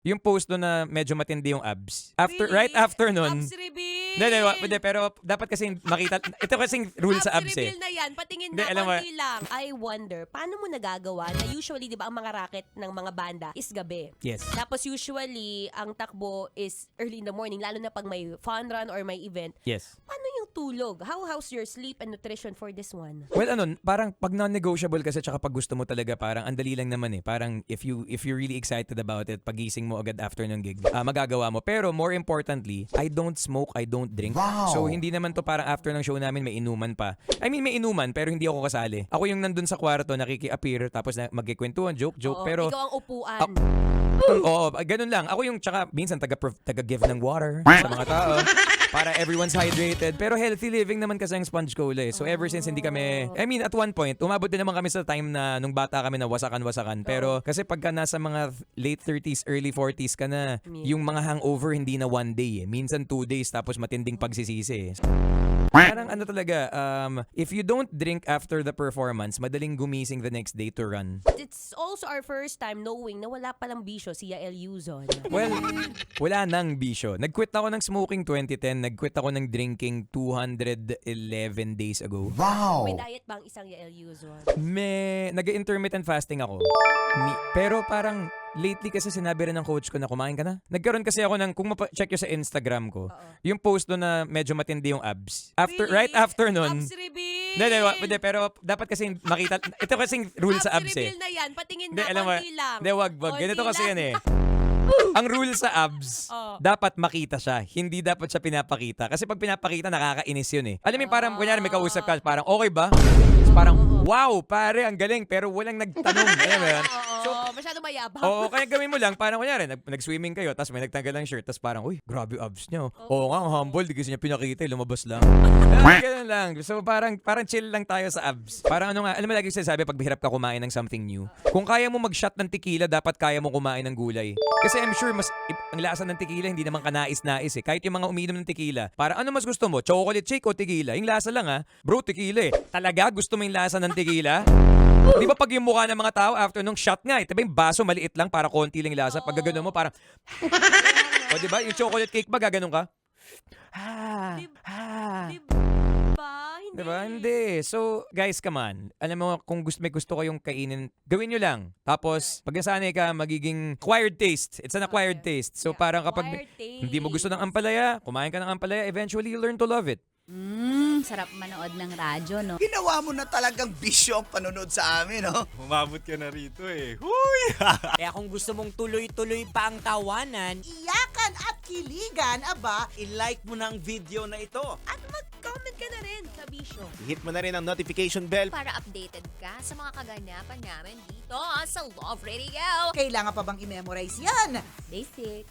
Yung post doon na medyo matindi yung abs. Right after nun, Abs reveal! hindi, pero dapat kasi makita, ito kasing rule sa abs reveal eh. na yan. Patingin Hindi, na, alam mo- konti lang. I wonder, paano mo nagagawa na usually, di ba, ang mga racket ng mga banda is gabi? Yes. Tapos usually, ang takbo is early in the morning, lalo na pag may fun run or may event. Yes. Paano yung tulog? How's your sleep and nutrition for this one? Well, parang pag non-negotiable kasi tsaka pag gusto mo talaga, parang ang dali lang naman eh. Parang if you're really excited about it, pagising mo agad after ng gig, magagawa mo. Pero more importantly, I don't smoke, I don't drink. Wow. So hindi naman to parang after ng show namin may inuman pa. I mean, may inuman pero hindi ako kasali. Ako yung nandun sa kwarto, nakiki-appear, tapos magkikwentuhan, joke, Oo, pero ikaw ang upuan. oo, ganun lang. Ako yung tsaka minsan taga-give ng water sa mga tao para everyone's hydrated. Pero healthy living naman kasi ang Sponge Cola eh. So ever since hindi kami, I mean at one point, umabot din naman kami sa time na nung bata kami na wasakan-wasakan. Pero kasi pagka nasa mga late 30s, early 40s ka na, yung mga hangover hindi na one day eh. Minsan 2 days tapos matinding pagsisisi eh. Parang ano talaga, if you don't drink after the performance, madaling gumising the next day to run. It's also our first time knowing na wala palang bisyo si Yael Yuzon. Well, wala nang bisyo. Nag-quit ako ng smoking 2010, nag-quit ako ng drinking 211 days ago. Wow! May diet bang isang Yael Yuzon? Nag-intermittent fasting ako. Pero parang lately kasi sinabi rin ng coach ko na kumain ka na. Nagkaroon kasi ako ng, kung check nyo sa Instagram ko, yung post doon na medyo matindi yung abs. Right after nun, Abs reveal! hindi, pero dapat kasi makita, ito kasing rule sa abs eh. reveal na yan. Patingin Hindi, na, alam mo, konti lang. hindi, wag. Konti Ganito kasi lang. yan eh. Ang rule sa abs, dapat makita siya. Hindi dapat siya pinapakita. Kasi pag pinapakita, nakakainis yun eh. Alam mo yung parang, kunyari may kausap ka, parang okay ba? Tapos parang, wow, pare, ang galing. Pero walang nagtanong. Alam mo yun? Oo, masyado mayabang. Oo, kaya gawin mo lang, parang kunyari, nag-swimming kayo, tapos may nagtanggal ng shirt, tapos parang, uy, grabe yung abs niyo. Oo nga, ang humble, di kasi niya pinakita, lumabas lang. Ganun lang. So parang chill lang tayo sa abs. Parang ano nga, alam mo lagi sinasabi, pag hirap ka kumain ng something new, kung kaya mo mag-shot ng tequila, dapat kaya mo kumain ng gulay. Kasi I'm sure, ang lasa ng tequila, hindi naman kanais-nais eh. Kahit yung mga uminom ng tequila, parang ano mas gusto mo, chocolate shake o tequila? Yung lasa lang ha. Bro, tequila eh. Talaga gusto mo yung lasa ng tequila? Di ba pag yung mukha ng mga tao after nung shot nga, diba yung baso maliit lang para konti lang lasa. Pag gano'n mo parang, o diba yung chocolate cake ba gaganon ka? Ba? Hindi. Diba? Hindi. So, guys, come on. Alam mo, kung may gusto kayong kainin, gawin nyo lang. Tapos, pag nasanay ka, magiging acquired taste. It's an acquired taste. So, parang kapag Acquired taste. hindi mo gusto ng ampalaya, kumain ka ng ampalaya, eventually you learn to love it. Sarap manood ng radyo, no? Ginawa mo na talagang bisyo ang panonood sa amin, no? Umabot ka na rito eh. Huy! Kaya kung gusto mong tuloy-tuloy pa ang tawanan, Iyakan at kiligan, aba, I-like mo na ang video na ito. At mag-comment ka na rin sa bisyo. I-hit mo na rin ang notification bell. Para updated ka sa mga kaganapan namin dito sa Love Radio. kailangan pa bang i-memorize yan? Basic.